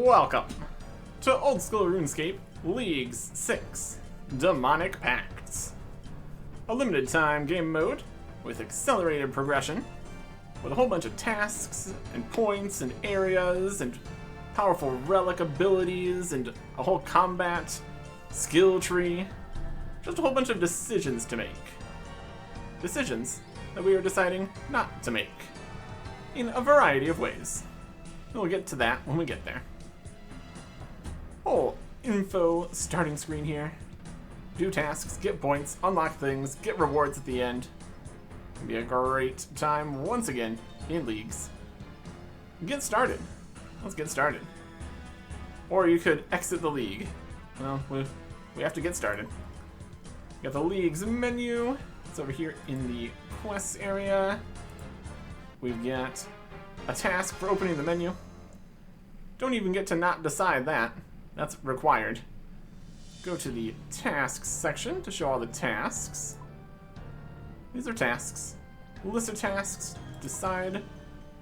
Welcome to Old School RuneScape Leagues 6 Demonic Pacts. A limited time game mode with accelerated progression, with a whole bunch of tasks and points and areas and powerful relic abilities and a whole combat skill tree. Just a whole bunch of decisions to make. Decisions that we are deciding not to make in a variety of ways. We'll get to that when we get there. Whole info starting screen here. Do tasks, get points, unlock things, get rewards at the end. It'll be a great time once again in leagues. Get started. Let's get started. Or you could exit the league. Well, we have to get started. Got the leagues menu. It's over here in the quests area. We've got a task for opening the menu. Don't even get to not decide that. That's required. Go to the tasks section to show all the tasks. These are tasks. List of tasks. Decide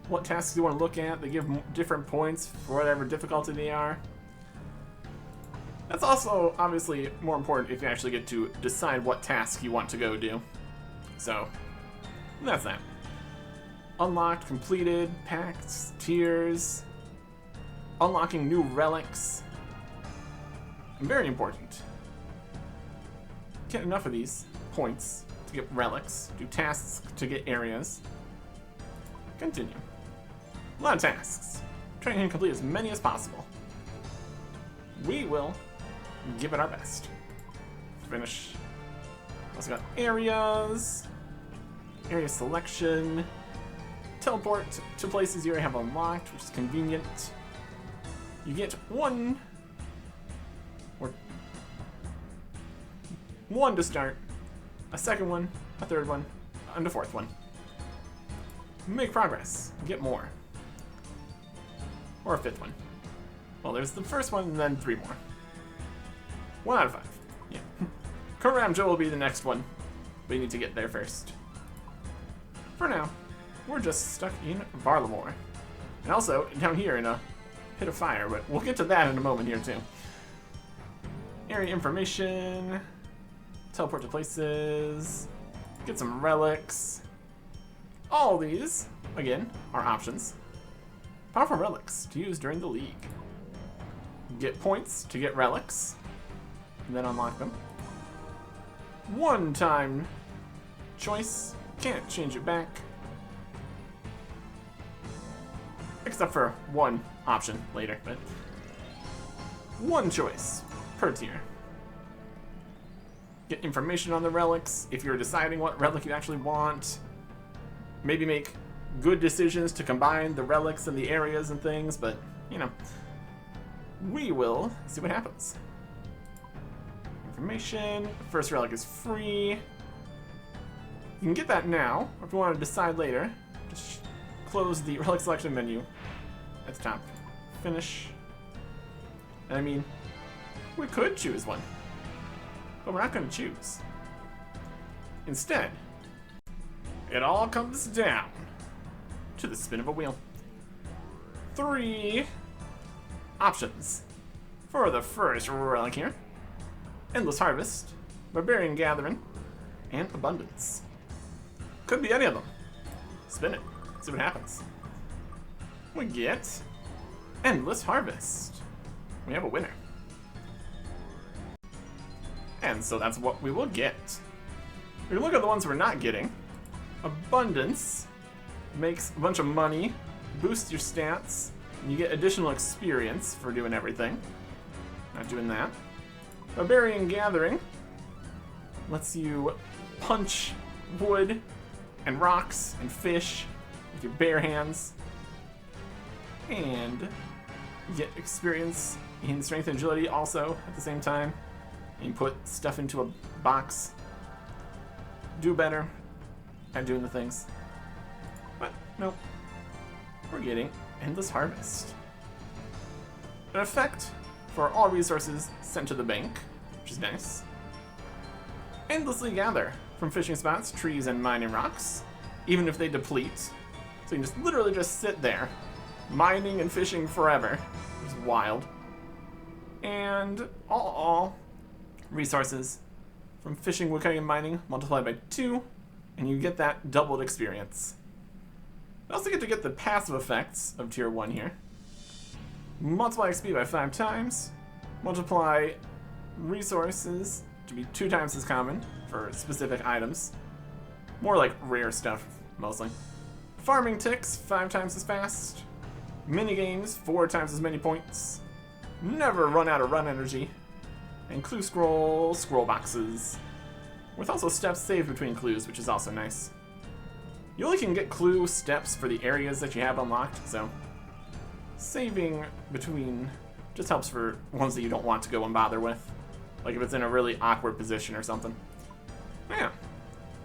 what tasks you want to look at. They give different points for whatever difficulty they are. That's also obviously more important if you actually get to decide what task you want to go do. So, that's that. Unlocked, completed, pacts, tiers, unlocking new relics. Very important. Get enough of these points to get relics, do tasks to get areas. Continue. A lot of tasks. Trying to complete as many as possible. We will give it our best. Finish. Also got areas, area selection, teleport to places you already have unlocked, which is convenient. You get one to start, a second one, a third one, and a fourth one. Make progress, get more. Or a fifth one. Well, there's the first one and then 3 more. 1 out of 5. Yeah. Karamja will be the next one. We need to get there first. For now, we're just stuck in Varlamore. And also, down here in a pit of fire, but we'll get to that in a moment here too. Area information, teleport to places, get some relics. All these, again, are options. Powerful relics to use during the league. Get points to get relics, and then unlock them. One-time choice, can't change it back. Except for one option later, but one choice per tier. Get information on the relics if you're deciding what relic you actually want. Maybe make good decisions to combine the relics and the areas and things, but, you know, we will see what happens. Information. First relic is free. You can get that now, or if you want to decide later, just close the relic selection menu at the top. Finish. I mean, we could choose one, but we're not going to choose. Instead, it all comes down to the spin of a wheel. 3 options for the first relic here. Endless Harvest, Barbarian Gathering, and Abundance. Could be any of them. Spin it, see what happens. We get Endless Harvest. We have a winner. And so that's what we will get. If you look at the ones we're not getting, Abundance makes a bunch of money, boosts your stats, and you get additional experience for doing everything. Not doing that. Barbarian Gathering lets you punch wood and rocks and fish with your bare hands. And you get experience in strength and agility also at the same time. You can put stuff into a box. Do better at doing the things. But nope. We're getting Endless Harvest. An effect for all resources sent to the bank, which is nice. Endlessly gather from fishing spots, trees, and mining rocks, even if they deplete. So you can just literally just sit there mining and fishing forever. It's wild. And all resources from fishing, woodcutting, and mining multiplied by 2, and you get that doubled experience. You also get to get the passive effects of tier 1 here. Multiply XP by 5 times. Multiply resources to be 2 times as common for specific items. More like rare stuff, mostly. Farming ticks 5 times as fast. Minigames 4 times as many points. Never run out of run energy. And clue scroll boxes. With also steps saved between clues, which is also nice. You only can get clue steps for the areas that you have unlocked, so saving between just helps for ones that you don't want to go and bother with. Like if it's in a really awkward position or something. Yeah.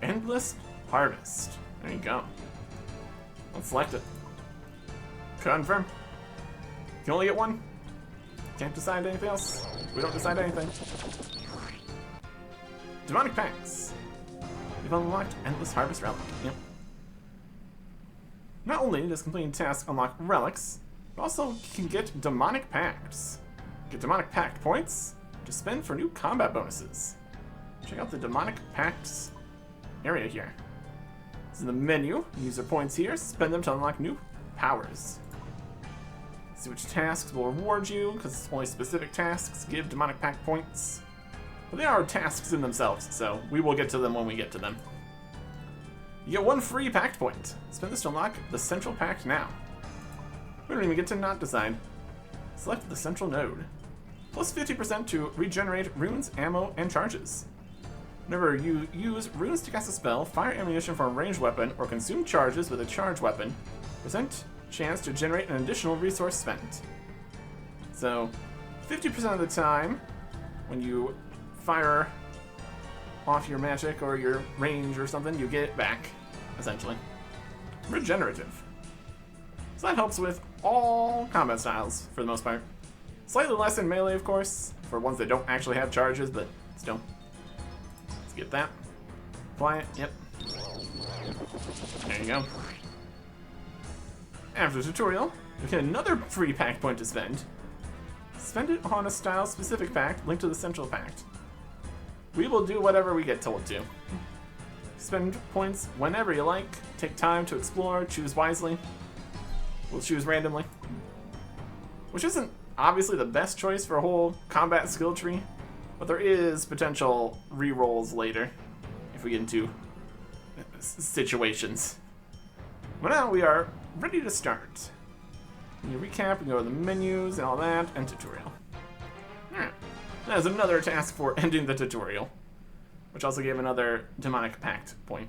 Endless Harvest. There you go. Let's select it. Confirm. You can only get one. Can't decide anything else. We don't decide anything. Demonic Pacts. You've unlocked Endless Harvest Relic. Yep. Not only does completing tasks unlock relics, but also can get Demonic Pacts. Get Demonic Pact points to spend for new combat bonuses. Check out the Demonic Pacts area here. This is the menu. Use your points here. Spend them to unlock new powers. See which tasks will reward you, because only specific tasks give Demonic Pact points. But they are tasks in themselves, so we will get to them when we get to them. You get 1 free Pact point. Spend this to unlock the Central Pact now. We don't even get to not decide. Select the Central Node. Plus 50% to regenerate runes, ammo, and charges. Whenever you use runes to cast a spell, fire ammunition from a ranged weapon, or consume charges with a charged weapon, present chance to generate an additional resource spent. So, 50% of the time, when you fire off your magic or your range or something, you get it back, essentially. Regenerative. So that helps with all combat styles, for the most part. Slightly less in melee, of course, for ones that don't actually have charges, but still. Let's get that. Apply it, yep. There you go. After the tutorial, you get another free pact point to spend. Spend it on a style-specific pact linked to the Central Pact. We will do whatever we get told to. Spend points whenever you like, take time to explore, choose wisely. We'll choose randomly. Which isn't obviously the best choice for a whole combat skill tree, but there is potential re-rolls later if we get into situations. But now we are ready to start. You recap and go to the menus and all that, and tutorial. Alright. That is another task for ending the tutorial, which also gave another Demonic Pact point.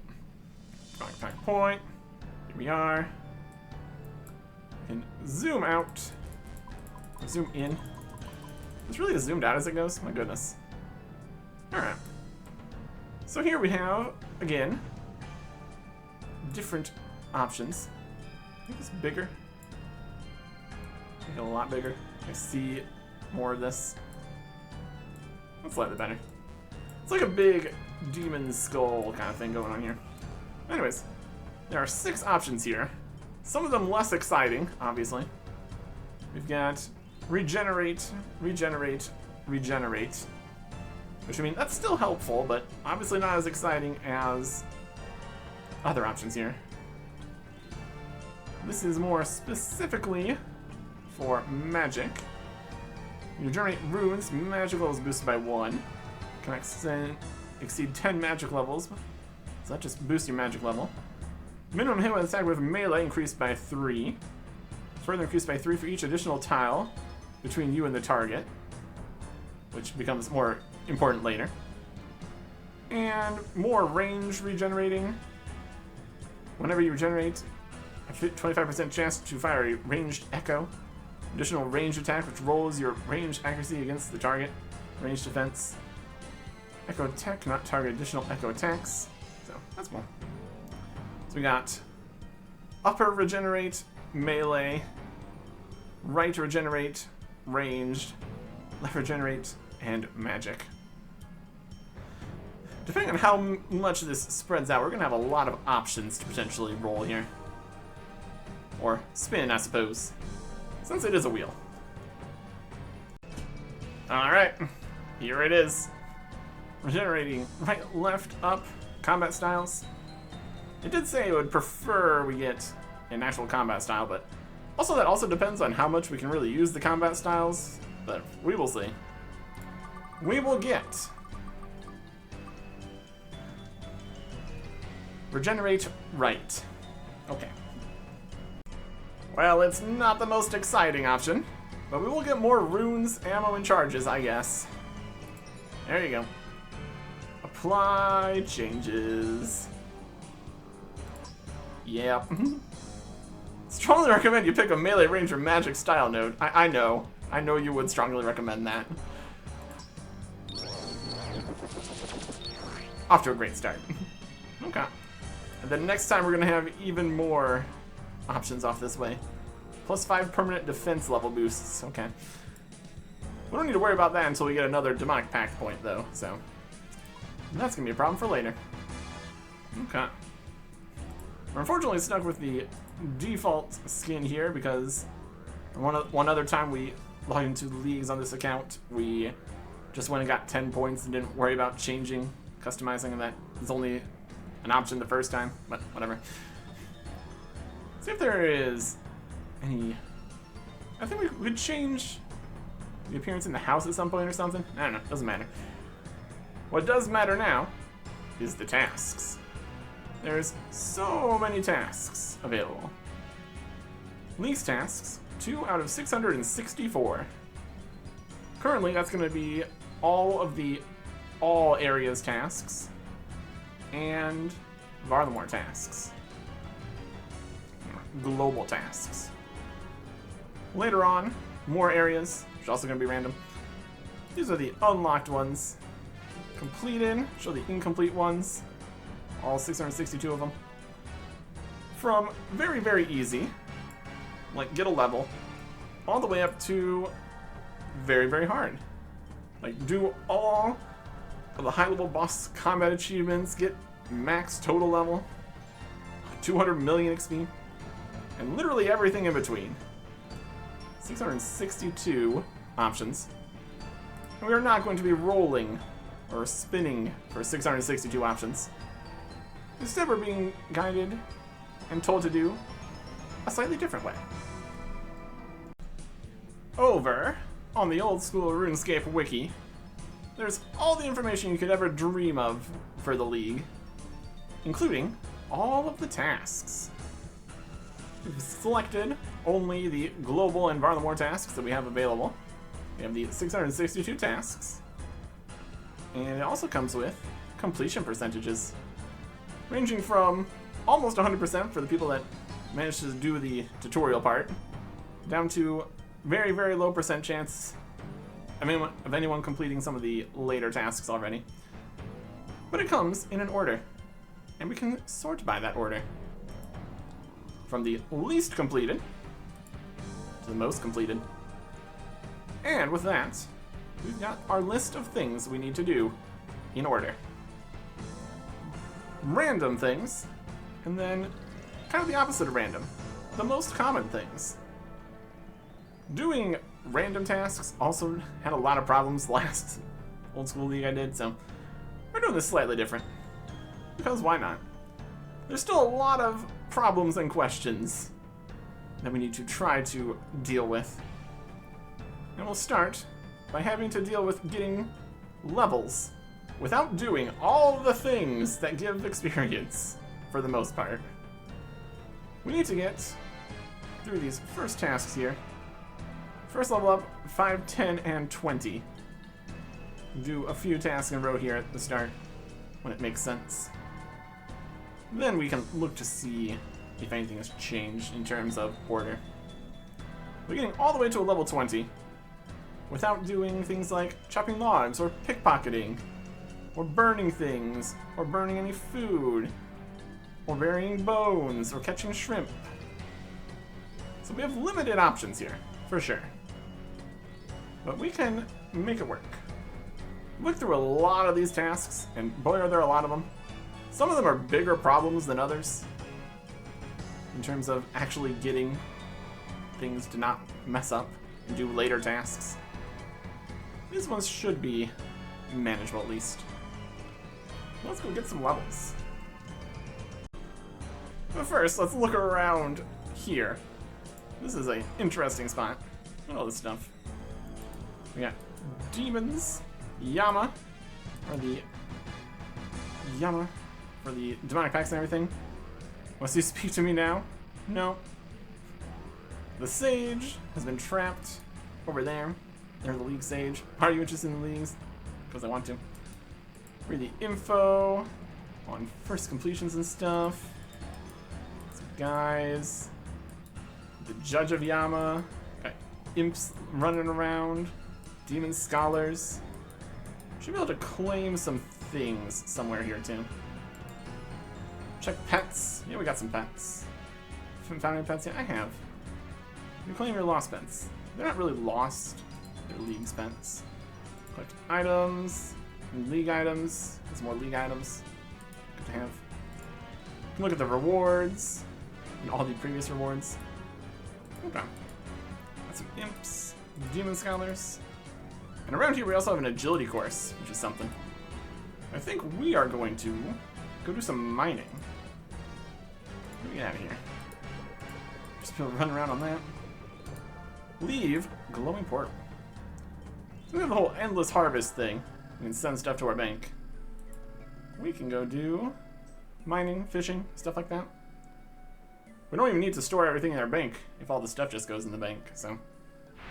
Demonic Pact point. Here we are. And zoom out. Zoom in. It's really as zoomed out as it goes. My goodness. Alright. So here we have, again, different options. I think it's bigger. Make it a lot bigger. I see more of this. That's slightly better. It's like a big demon skull kind of thing going on here. Anyways, there are 6 options here. Some of them less exciting, obviously. We've got regenerate, regenerate, regenerate. Which, I mean, that's still helpful, but obviously not as exciting as other options here. This is more specifically for magic. You generate runes, magic level is boosted by 1. Can exceed 10 magic levels, so that just boosts your magic level. Minimum hit when attacked with melee increased by 3. Further increased by 3 for each additional tile between you and the target, which becomes more important later. And more range regenerating. Whenever you regenerate, a 25% chance to fire a ranged echo. Additional range attack, which rolls your range accuracy against the target. Range defense. Echo attack, not target additional echo attacks. So, that's more. So we got upper regenerate, melee, right regenerate, ranged, left regenerate, and magic. Depending on how much this spreads out, we're going to have a lot of options to potentially roll here. Or spin, I suppose, since it is a wheel. Alright, here it is. Regenerating right, left, up, combat styles. It did say it would prefer we get an actual combat style, but also that also depends on how much we can really use the combat styles, but we will see. We will get regenerate right. Okay. Well, it's not the most exciting option, but we will get more runes, ammo, and charges, I guess. There you go. Apply changes. Yeah. Strongly recommend you pick a melee range or magic style node. I know. I know you would strongly recommend that. Off to a great start. Okay. And then next time we're going to have even more options off this way. +5 permanent defense level boosts. Okay. We don't need to worry about that until we get another demonic pact point, though, so that's going to be a problem for later. Okay. We're unfortunately stuck with the default skin here because one other time we logged into leagues on this account, we just went and got 10 points and didn't worry about changing, customizing, and that is only an option the first time, but whatever. See if there is any... I think we could change the appearance in the house at some point or something. I don't know, doesn't matter. What does matter now is the tasks. There's so many tasks available. Least tasks, 2 out of 664. Currently, that's going to be all of the all areas tasks and Varlamore tasks. Global tasks. Later on, more areas, which are also going to be random. These are the unlocked ones. Completed, show the incomplete ones. All 662 of them. From very, very easy, like get a level, all the way up to very, very hard. Like do all of the high level boss combat achievements, get max total level, 200 million XP, and literally everything in between. 662 options. And we are not going to be rolling or spinning for 662 options. Instead, we're being guided and told to do a slightly different way. Over on the old school RuneScape wiki, there's all the information you could ever dream of for the league, including all of the tasks. We've selected only the global and Varlamore tasks that we have available. We have the 662 tasks, and it also comes with completion percentages, ranging from almost 100% for the people that managed to do the tutorial part, down to very, very low percent chance of anyone completing some of the later tasks already. But it comes in an order, and we can sort by that order. From the least completed to the most completed. And with that, we've got our list of things we need to do in order. Random things, and then kind of the opposite of random, the most common things. Doing random tasks also had a lot of problems last old school league I did, so we're doing this slightly different. Because why not? There's still a lot of problems and questions that we need to try to deal with. And we'll start by having to deal with getting levels without doing all the things that give experience, for the most part. We need to get through these first tasks here. First level up, 5, 10, and 20. Do a few tasks in a row here at the start, when it makes sense. Then we can look to see if anything has changed in terms of order. We're getting all the way to a level 20 without doing things like chopping logs, or pickpocketing, or burning things, or burning any food, or burying bones, or catching shrimp. So we have limited options here, for sure. But we can make it work. Look through a lot of these tasks, and boy are there a lot of them. Some of them are bigger problems than others. in terms of actually getting things to not mess up and do later tasks. These ones should be manageable at least. Let's go get some levels. But first, let's look around here. This is an interesting spot. Look at all this stuff. We got demons, Yama, or the Yama for the demonic pacts and everything. Wants to speak to me now? No. The Sage has been trapped over there. There's the League Sage. Are you interested in the Leagues? Because I want to. Read the info on first completions and stuff. Some guys. The Judge of Yama. Got imps running around. Demon Scholars. Should be able to claim some things somewhere here too. Check pets. Yeah, we got some pets. Haven't found any pets yet? I have. You claim your lost pets. They're not really lost. They're League pets. Collect items. And League items. There's more League items. Good to have. You can look at the rewards. And all the previous rewards. Okay. Got some imps. Demon Scholars. And around here we also have an agility course, which is something. I think we are going to go do some mining. Let me get out of here. Just be able to run around on that. Leave glowing portal. So we have the whole endless harvest thing. We can send stuff to our bank. We can go do mining, fishing, stuff like that. We don't even need to store everything in our bank if all the stuff just goes in the bank, so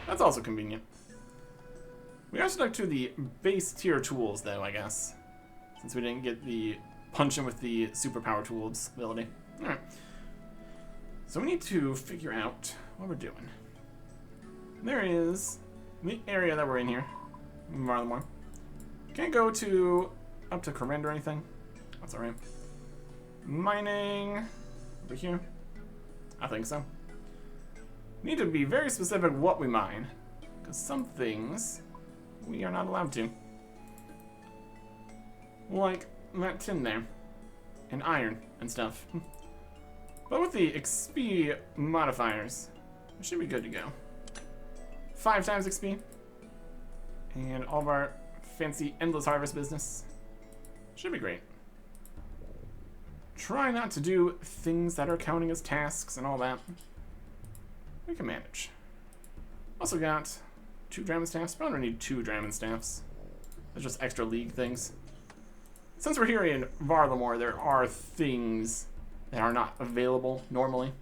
that's also convenient. We are stuck to the base tier tools though, I guess. Since we didn't get the punching with the superpower tools ability. Alright. So we need to figure out what we're doing. There is the area that we're in here. More. Can't go up to Corinne or anything. That's alright. Mining over here. I think so. Need to be very specific what we mine. Because some things we are not allowed to. Like that tin there. And iron and stuff. But with the XP modifiers, it should be good to go. 5 times XP. And all of our fancy endless harvest business. Should be great. Try not to do things that are counting as tasks and all that. We can manage. Also got 2 Dragon Staffs. Probably don't need 2 Dragon Staffs. There's just extra League things. Since we're here in Varlamore, there are things that are not available normally.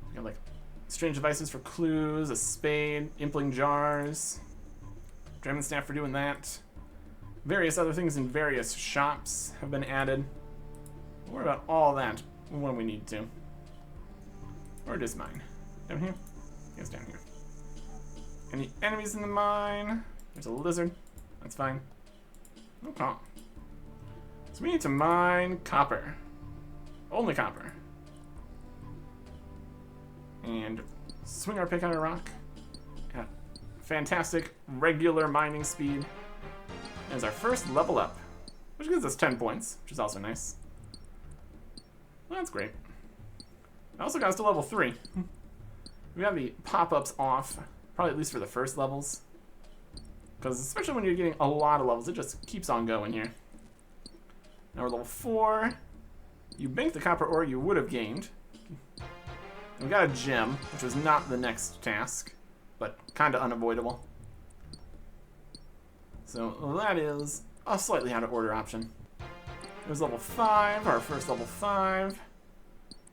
You got like strange devices for clues, a spade, impling jars, Dragon Staff for doing that. Various other things in various shops have been added. We'll worry about all that when we need to. Where does mine? Down here? Yes, down here. Any enemies in the mine? There's a lizard. That's fine. Okay. So we need to mine copper. Only copper. And swing our pick on a rock. At fantastic regular mining speed. There's our first level up. Which gives us 10 points, which is also nice. Well, that's great. I also got us to level 3. We have the pop-ups off. Probably at least for the first levels. Because especially when you're getting a lot of levels, it just keeps on going here. Now we're level 4. You bank the copper ore you would have gained. And we got a gem, which was not the next task, but kind of unavoidable. So that is a slightly out of order option. It was level 5, our first level 5.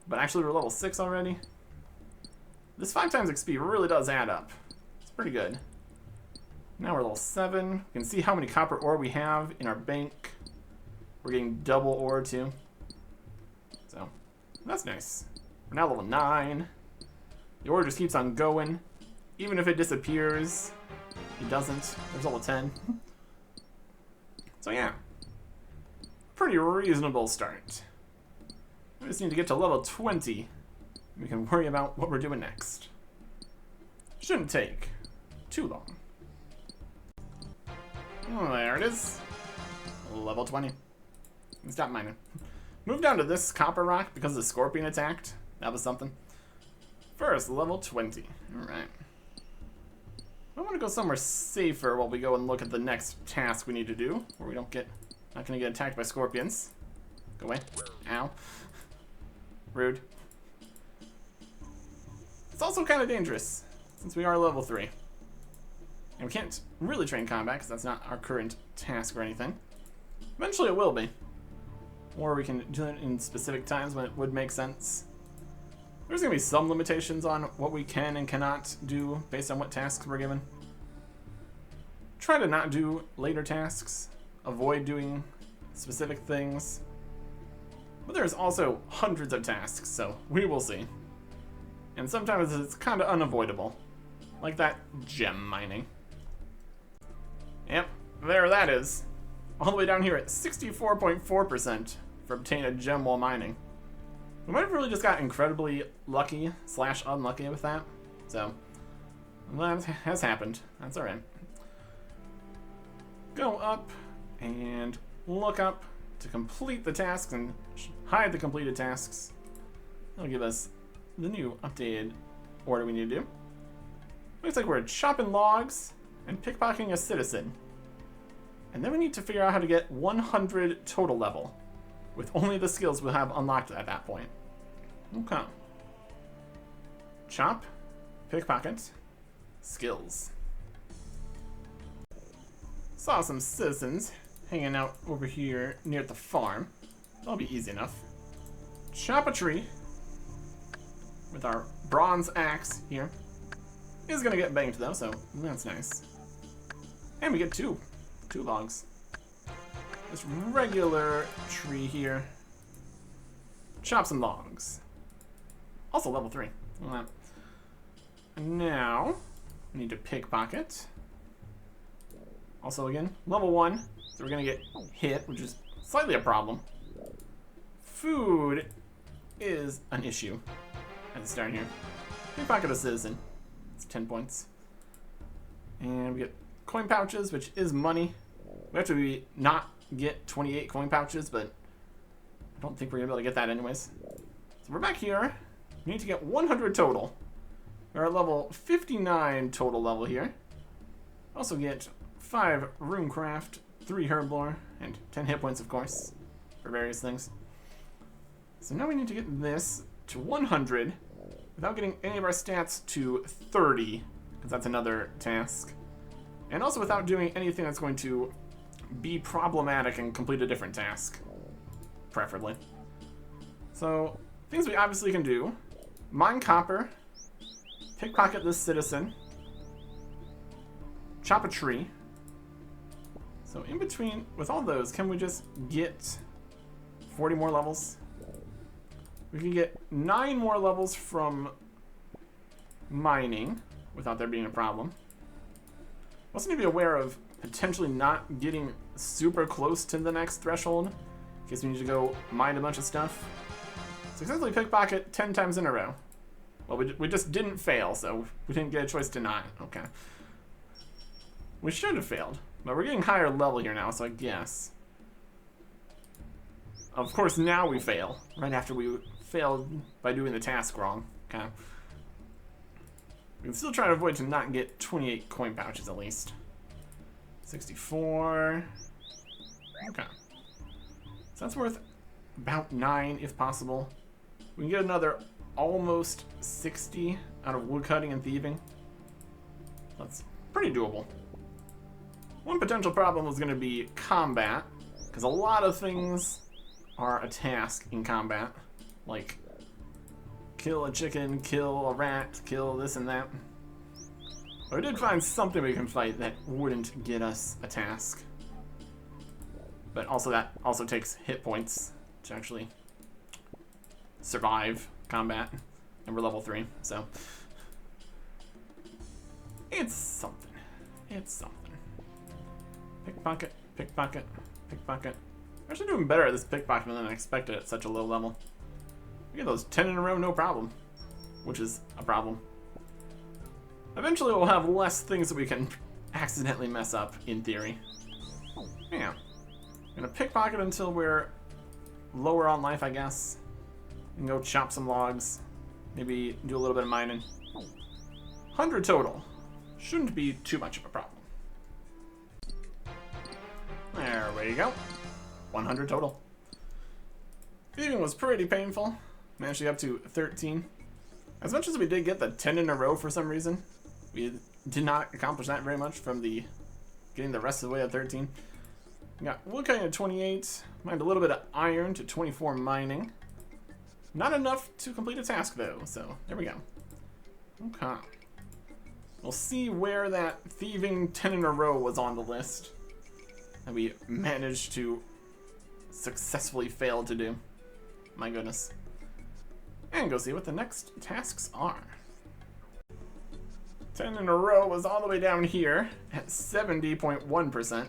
But actually we're level 6 already. This 5 times XP really does add up. It's pretty good. Now we're level 7. We can see how many copper ore we have in our bank. We're getting double ore too. So, that's nice. We're now level 9. The ore just keeps on going. Even if it disappears, it doesn't. There's level 10. So yeah. Pretty reasonable start. We just need to get to level 20. We can worry about what we're doing next. Shouldn't take too long. Oh, there it is. Level 20. Stop mining. Move down to this copper rock because the scorpion attacked. That was something. First, level 20. Alright. I want to go somewhere safer while we go and look at the next task we need to do, where we don't get, not going to get attacked by scorpions. Go away. Ow. Rude. It's also kind of dangerous, since we are level 3. And we can't really train combat, because that's not our current task or anything. Eventually it will be. Or we can do it in specific times when it would make sense. There's going to be some limitations on what we can and cannot do based on what tasks we're given. Try to not do later tasks. Avoid doing specific things. But there's also hundreds of tasks, so we will see. And sometimes it's kind of unavoidable. Like that gem mining. Yep, there that is. All the way down here at 64.4% for obtain a gem while mining. We might have really just got incredibly lucky / unlucky with that. So, that has happened. That's alright. Go up and look up to complete the tasks and hide the completed tasks. That'll give us the new updated order we need to do. Looks like we're chopping logs and pickpocketing a citizen. And then we need to figure out how to get 100 total level with only the skills we'll have unlocked at that point. Okay. Chop, pickpocket, skills. Saw some citizens hanging out over here near the farm. That'll be easy enough. Chop a tree with our bronze axe here. Is gonna get banged though, so that's nice. And we get two logs. This regular tree here. Chop some logs. Also level 3. And now, we need to pickpocket. Also again, level 1. So we're gonna get hit, which is slightly a problem. Food is an issue at the start here. Pickpocket a citizen. It's 10 points. And we get coin pouches, which is money. We actually not get 28 coin pouches, but I don't think we're gonna be able to get that anyways. So we're back here. We need to get 100 total. We're at level 59 total level here. Also get 5 runecraft, 3 herblore, and 10 hit points, of course, for various things. So now we need to get this to 100 without getting any of our stats to 30, because that's another task. And also without doing anything that's going to be problematic and complete a different task, preferably. So, things we obviously can do: mine copper, pickpocket this citizen, chop a tree. So in between, with all those, can we just get 40 more levels? We can get 9 more levels from mining without there being a problem. Also need to be aware of potentially not getting super close to the next threshold in case we need to go mine a bunch of stuff. Successfully pickpocket 10 times in a row. Well, we just didn't fail, so we didn't get a choice to not. Okay. We should have failed, but we're getting higher level here now, so I guess. Of course, now we fail, right after we failed by doing the task wrong. Okay. We can still try to avoid to not get 28 coin pouches at least. 64. Okay. So that's worth about 9 if possible. We can get another almost 60 out of woodcutting and thieving. That's pretty doable. One potential problem was going to be combat, because a lot of things are a task in combat. Like, kill a chicken, kill a rat, kill this and that. But we did find something we can fight that wouldn't get us a task. But also that also takes hit points to actually survive combat. And we're level 3, so it's something. It's something. Pickpocket, pickpocket, pickpocket. We're actually doing better at this pickpocketing than I expected at such a low level. We get those 10 in a row, no problem. Which is a problem. Eventually we'll have less things that we can accidentally mess up, in theory. Yeah. I'm gonna pickpocket until we're lower on life, I guess. And go chop some logs. Maybe do a little bit of mining. 100 total. Shouldn't be too much of a problem. There we go. 100 total. Thieving was pretty painful. Managed to get up to 13. As much as we did get the 10 in a row for some reason, we did not accomplish that very much from the getting the rest of the way at 13. We got woodcutting at 28. Mined a little bit of iron to 24 mining. Not enough to complete a task though, so there we go. Okay. We'll see where that thieving 10 in a row was on the list that we managed to successfully fail to do. My goodness. And go see what the next tasks are. 10 in a row was all the way down here at 70.1%.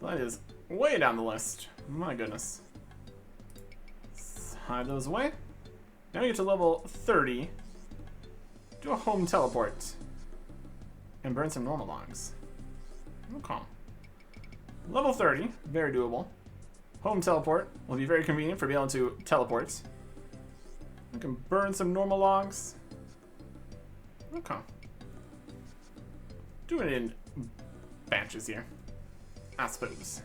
That is way down the list. My goodness. Let's hide those away. Now we get to level 30. Do a home teleport. And burn some normal logs. Okay. Level 30, very doable. Home teleport will be very convenient for being able to teleport. We can burn some normal logs. Okay. Do it in batches here, I suppose.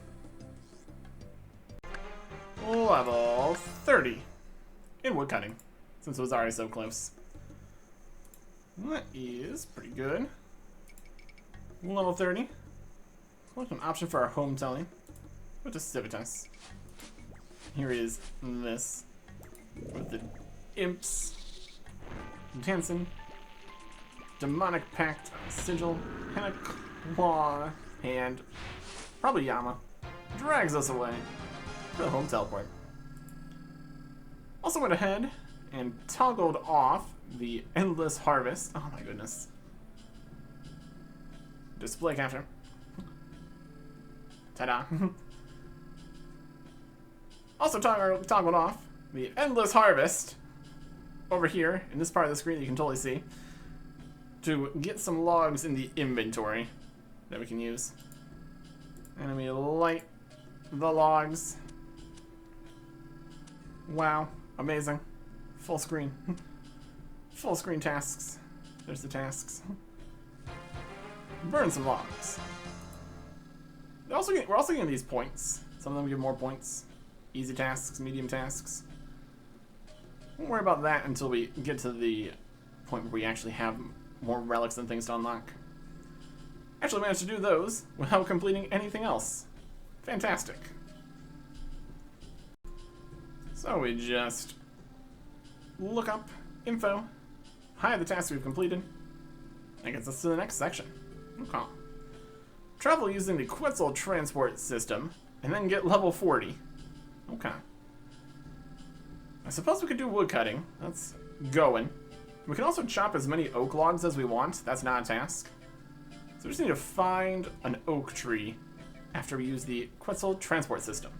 Level 30 in woodcutting, since it was already so close. That is pretty good. Level 30. What's an option for our home telling? Go to Civitas. Here is this with the imps, Hansen, demonic pact, sigil, and a claw, and probably Yama drags us away for the home teleport. Also went ahead and toggled off the endless harvest. Oh my goodness. Display capture. Ta-da. Also toggled off the endless harvest over here in this part of the screen that you can totally see to get some logs in the inventory that we can use. And we light the logs. Wow, amazing. Full screen. Full screen tasks. There's the tasks. Burn some logs. We're also getting these points. Some of them give more points. Easy tasks, medium tasks. Won't worry about that until we get to the point where we actually have more relics and things to unlock. Actually managed to do those without completing anything else. Fantastic. So we just look up info, hide the tasks we've completed. That gets us to the next section. Okay. Travel using the Quetzal transport system, and then get level 40. Okay. I suppose we could do woodcutting. That's going. We can also chop as many oak logs as we want. That's not a task. So we just need to find an oak tree after we use the Quetzal transport system.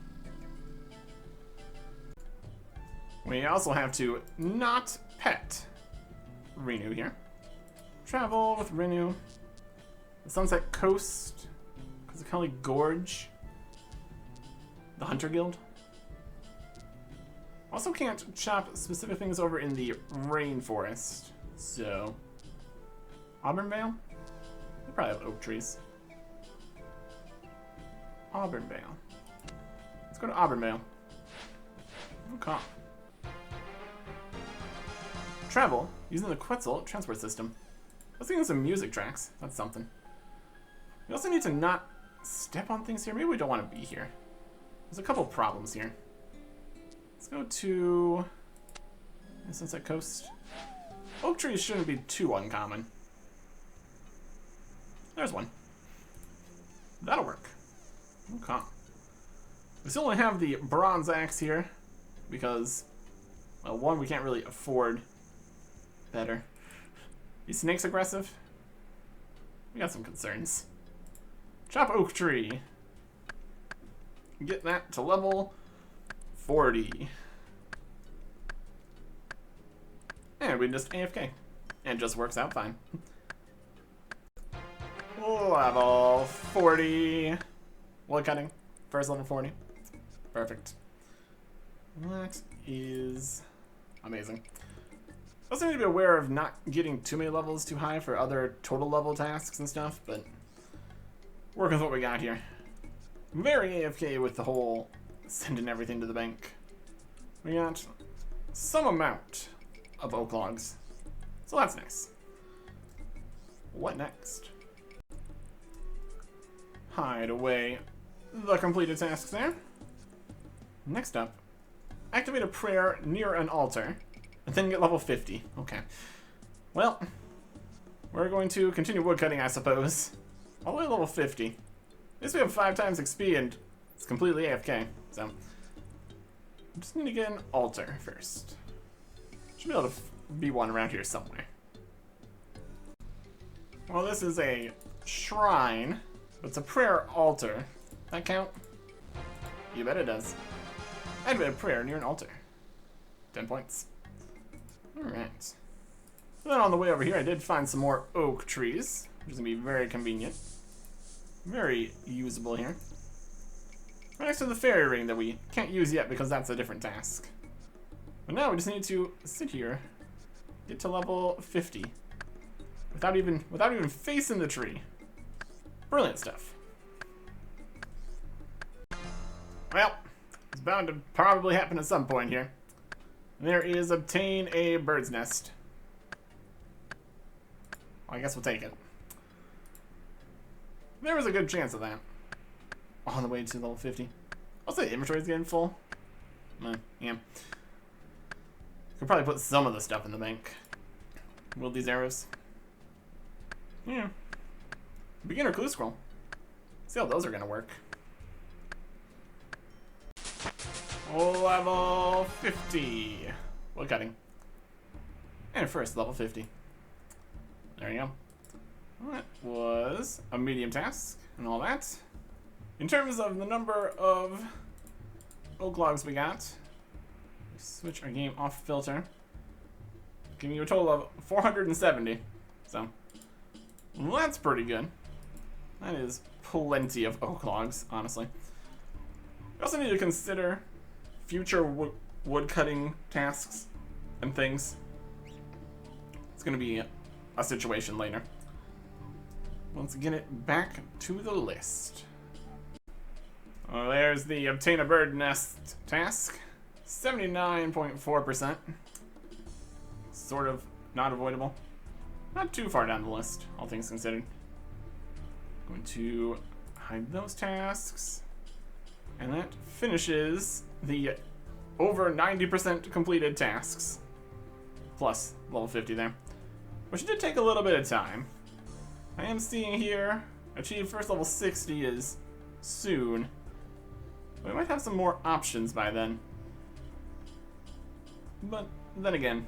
We also have to not pet Renu here. Travel with Renu. The Sunset Coast, Kazakali Gorge, the Hunter Guild. Also can't chop specific things over in the rainforest, so Auburnvale? They probably have oak trees. Auburnvale. Let's go to Auburnvale. Okay. Travel using the Quetzal transport system. Let's get some music tracks. That's something. We also need to not step on things here. Maybe we don't want to be here. There's a couple problems here. Let's go to the Sunset Coast. Oak trees shouldn't be too uncommon. There's one. That'll work. Okay. We still only have the bronze axe here because, well, one, we can't really afford better. These snakes aggressive? We got some concerns. Chop oak tree. Get that to level 40. And we just AFK. And it just works out fine. Level 40. Woodcutting. First level 40. Perfect. That is amazing. Also need to be aware of not getting too many levels too high for other total level tasks and stuff, but working with what we got here. Very AFK with the whole sending everything to the bank. We got some amount of oak logs, so that's nice. What next? Hide away the completed tasks there. Next up, activate a prayer near an altar, and then get level 50. Okay. Well, we're going to continue woodcutting, I suppose. All the way to level 50. At least we have 5 times XP, and it's completely AFK, so... just need to get an altar first. Should be able to be one around here somewhere. Well, this is a shrine, but it's a prayer altar. That count? You bet it does. Activate a prayer near an altar. 10 points. Alright. Then on the way over here, I did find some more oak trees, which is going to be very convenient. Very usable here. Right next to the fairy ring that we can't use yet because that's a different task. But now we just need to sit here, get to level 50, without even facing the tree. Brilliant stuff. Well, it's bound to probably happen at some point here. There is obtain a bird's nest. Well, I guess we'll take it. There was a good chance of that. On the way to level 50. I'll say the inventory's getting full. Yeah. Could probably put some of the stuff in the bank. Wield these arrows. Yeah. Beginner clue scroll. See how those are gonna work. Level 50. Wood cutting. And first, level 50. There you go. That was a medium task and all that. In terms of the number of oak logs we got, switch our game off filter, giving you a total of 470. So, well, that's pretty good. That is plenty of oak logs, honestly. We also need to consider future wood cutting tasks and things. It's going to be a situation later. Let's get it back to the list. Oh, there's the obtain a bird nest task. 79.4%. Sort of not avoidable. Not too far down the list, all things considered. Going to hide those tasks. And that finishes the over 90% completed tasks. Plus level 50 there. Which did take a little bit of time. I am seeing here, achieve first level 60 is soon. We might have some more options by then. But then again,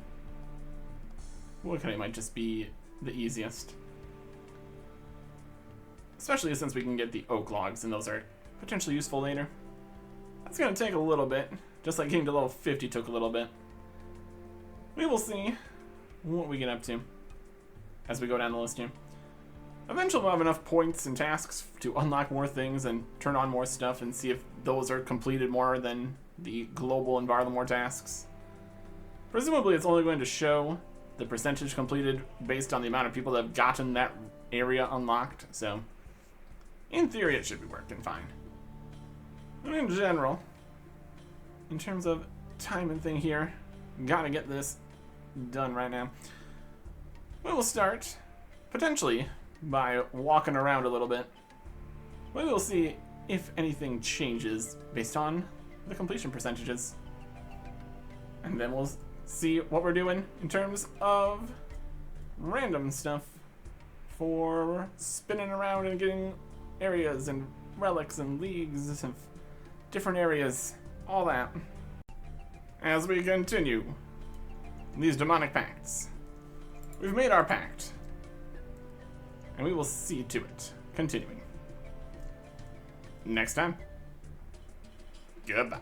woodcutting might just be the easiest. Especially since we can get the oak logs, and those are potentially useful later. That's going to take a little bit, just like getting to level 50 took a little bit. We will see what we get up to as we go down the list here. Eventually we'll have enough points and tasks to unlock more things and turn on more stuff and see if those are completed more than the global and Varlamore tasks. Presumably it's only going to show the percentage completed based on the amount of people that have gotten that area unlocked, so in theory it should be working fine. And in general, in terms of time and thing here, gotta get this done right now. We will start, potentially, by walking around a little bit. We will see if anything changes based on the completion percentages. And then we'll see what we're doing in terms of random stuff for spinning around and getting areas and relics and leagues of different areas, all that. As we continue these demonic pacts. We've made our pact, and we will see to it continuing next time. Goodbye.